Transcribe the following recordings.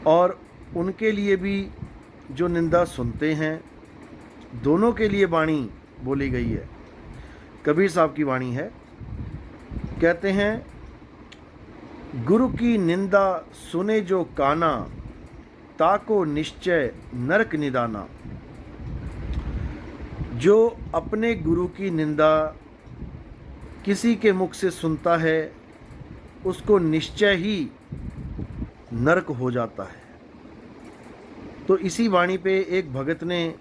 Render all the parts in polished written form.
और उनके लिए भी जो निंदा सुनते हैं, दोनों के लिए वाणी बोली गई है। कबीर साहब की वाणी है, कहते हैं, गुरु की निंदा सुने जो काना, ताको निश्चय नरक निदाना। जो अपने गुरु की निंदा किसी के मुख से सुनता है, उसको निश्चय ही नरक हो जाता है। तो इसी वाणी पे एक भगत ने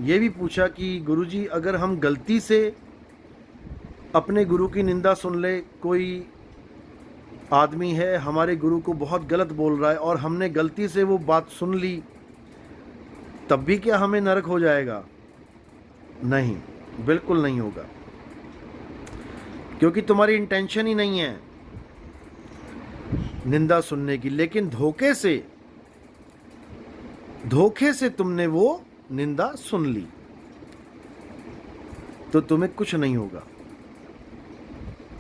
ये भी पूछा कि गुरुजी, अगर हम गलती से अपने गुरु की निंदा सुन ले, कोई आदमी है हमारे गुरु को बहुत गलत बोल रहा है और हमने गलती से वो बात सुन ली, तब भी क्या हमें नरक हो जाएगा? नहीं, बिल्कुल नहीं होगा, क्योंकि तुम्हारी इंटेंशन ही नहीं है निंदा सुनने की। लेकिन धोखे से तुमने वो निंदा सुन ली, तो तुम्हें कुछ नहीं होगा।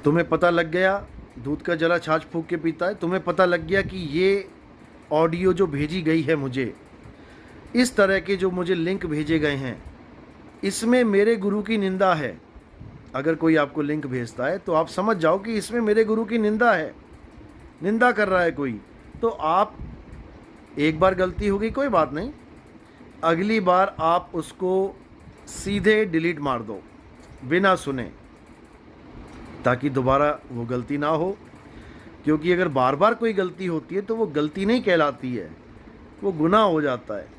तुम्हें पता लग गया, दूध का जला छाछ फूंक के पीता है। तुम्हें पता लग गया कि ये ऑडियो जो भेजी गई है मुझे, इस तरह के जो मुझे लिंक भेजे गए हैं, इसमें मेरे गुरु की निंदा है। अगर कोई आपको लिंक भेजता है तो आप समझ जाओ कि इसमें मेरे गुरु की निंदा है, निंदा कर रहा है कोई। तो आप, एक बार गलती हो गई कोई बात नहीं, अगली बार आप उसको सीधे डिलीट मार दो बिना सुने, ताकि दोबारा वो गलती ना हो। क्योंकि अगर बार बार कोई गलती होती है तो वो गलती नहीं कहलाती है, वो गुनाह हो जाता है।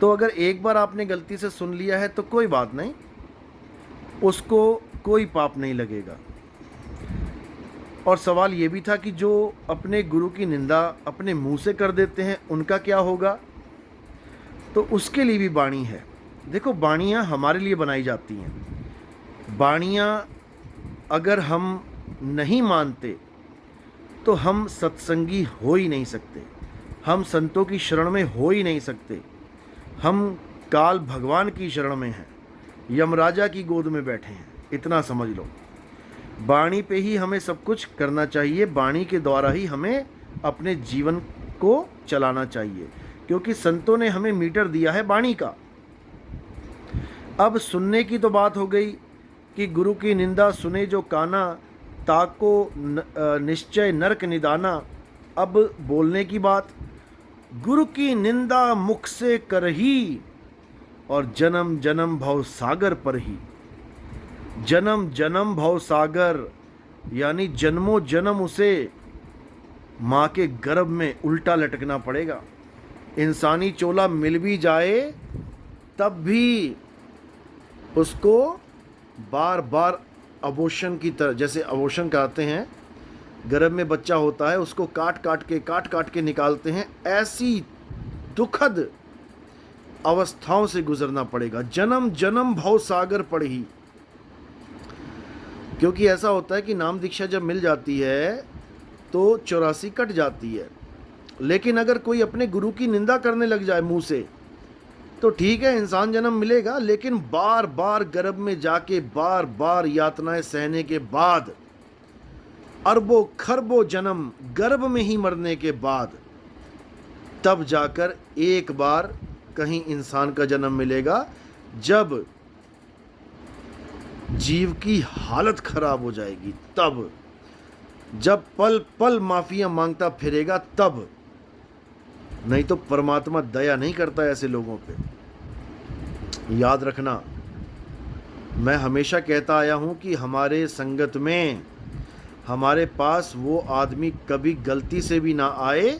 तो अगर एक बार आपने गलती से सुन लिया है तो कोई बात नहीं, उसको कोई पाप नहीं लगेगा। और सवाल ये भी था कि जो अपने गुरु की निंदा अपने मुंह से कर देते हैं, उनका क्या होगा? तो उसके लिए भी वाणी है। देखो, वाणियाँ हमारे लिए बनाई जाती हैं। वाणियाँ अगर हम नहीं मानते तो हम सत्संगी हो ही नहीं सकते, हम संतों की शरण में हो ही नहीं सकते। हम काल भगवान की शरण में हैं, यमराजा की गोद में बैठे हैं, इतना समझ लो। वाणी पे ही हमें सब कुछ करना चाहिए, वाणी के द्वारा ही हमें अपने जीवन को चलाना चाहिए, क्योंकि संतों ने हमें मीटर दिया है वाणी का। अब सुनने की तो बात हो गई कि गुरु की निंदा सुने जो काना, ताको निश्चय नरक निदाना। अब बोलने की बात, गुरु की निंदा मुख से करही, और जन्म जन्म भव सागर पर ही। जन्म जन्म भव सागर यानी जन्मों जन्म उसे माँ के गर्भ में उल्टा लटकना पड़ेगा। इंसानी चोला मिल भी जाए तब भी उसको बार बार अबॉर्शन की तरह, जैसे अबॉर्शन कराते हैं, गर्भ में बच्चा होता है उसको काट काट के निकालते हैं, ऐसी दुखद अवस्थाओं से गुजरना पड़ेगा। जन्म जन्म भव सागर पर ही। क्योंकि ऐसा होता है कि नाम दीक्षा जब मिल जाती है तो 84 कट जाती है। लेकिन अगर कोई अपने गुरु की निंदा करने लग जाए मुंह से, तो ठीक है, इंसान जन्म मिलेगा, लेकिन बार बार गर्भ में जाके बार बार यातनाएं सहने के बाद, अरबों खरबों जन्म गर्भ में ही मरने के बाद, तब जाकर एक बार कहीं इंसान का जन्म मिलेगा, जब जीव की हालत खराब हो जाएगी, तब जब पल पल माफिया मांगता फिरेगा, तब। नहीं तो परमात्मा दया नहीं करता ऐसे लोगों पे। याद रखना, मैं हमेशा कहता आया हूं कि हमारे संगत में, हमारे पास वो आदमी कभी गलती से भी ना आए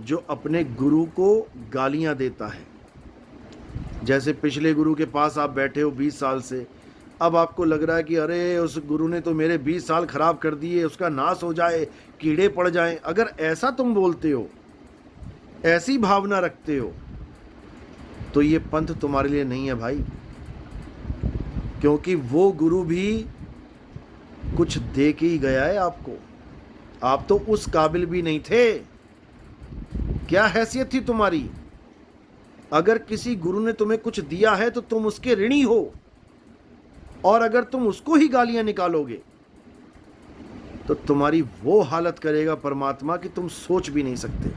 जो अपने गुरु को गालियां देता है। जैसे पिछले गुरु के पास आप बैठे हो 20 साल से, अब आपको लग रहा है कि अरे उस गुरु ने तो मेरे 20 साल खराब कर दिए, उसका नाश हो जाए, कीड़े पड़ जाएं। अगर ऐसा तुम बोलते हो, ऐसी भावना रखते हो, तो ये पंथ तुम्हारे लिए नहीं है भाई। क्योंकि वो गुरु भी कुछ दे के ही गया है आपको, आप तो उस काबिल भी नहीं थे। क्या हैसियत थी तुम्हारी? अगर किसी गुरु ने तुम्हें कुछ दिया है तो तुम उसके ऋणी हो, और अगर तुम उसको ही गालियां निकालोगे तो तुम्हारी वो हालत करेगा परमात्मा कि तुम सोच भी नहीं सकते।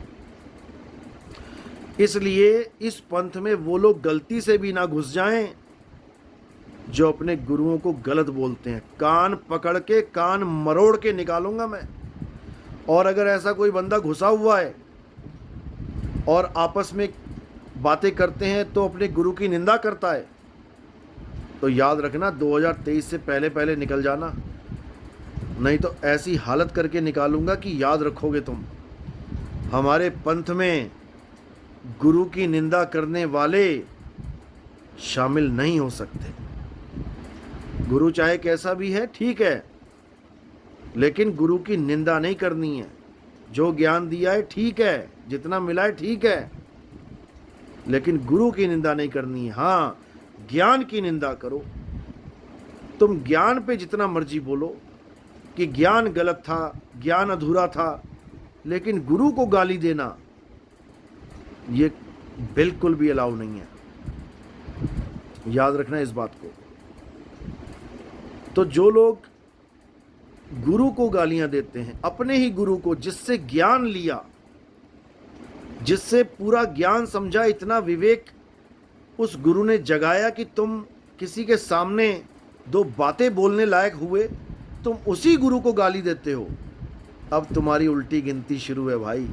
इसलिए इस पंथ में वो लोग गलती से भी ना घुस जाएं जो अपने गुरुओं को गलत बोलते हैं। कान पकड़ के, कान मरोड़ के निकालूंगा मैं। और अगर ऐसा कोई बंदा घुसा हुआ है और आपस में बातें करते हैं तो अपने गुरु की निंदा करता है, तो याद रखना 2023 से पहले पहले निकल जाना, नहीं तो ऐसी हालत करके निकालूंगा कि याद रखोगे तुम। हमारे पंथ में गुरु की निंदा करने वाले शामिल नहीं हो सकते। गुरु चाहे कैसा भी है ठीक है, लेकिन गुरु की निंदा नहीं करनी है। जो ज्ञान दिया है ठीक है, जितना मिला है ठीक है, लेकिन गुरु की निंदा नहीं करनी है। हाँ, ज्ञान की निंदा करो। तुम ज्ञान पे जितना मर्जी बोलो कि ज्ञान गलत था, ज्ञान अधूरा था, लेकिन गुरु को गाली देना ये बिल्कुल भी अलाउ नहीं है। याद रखना इस बात को। तो जो लोग गुरु को गालियां देते हैं, अपने ही गुरु को जिससे ज्ञान लिया, जिससे पूरा ज्ञान समझा, इतना विवेक उस गुरु ने जगाया कि तुम किसी के सामने दो बातें बोलने लायक हुए, तुम उसी गुरु को गाली देते हो। अब तुम्हारी उल्टी गिनती शुरू है भाई।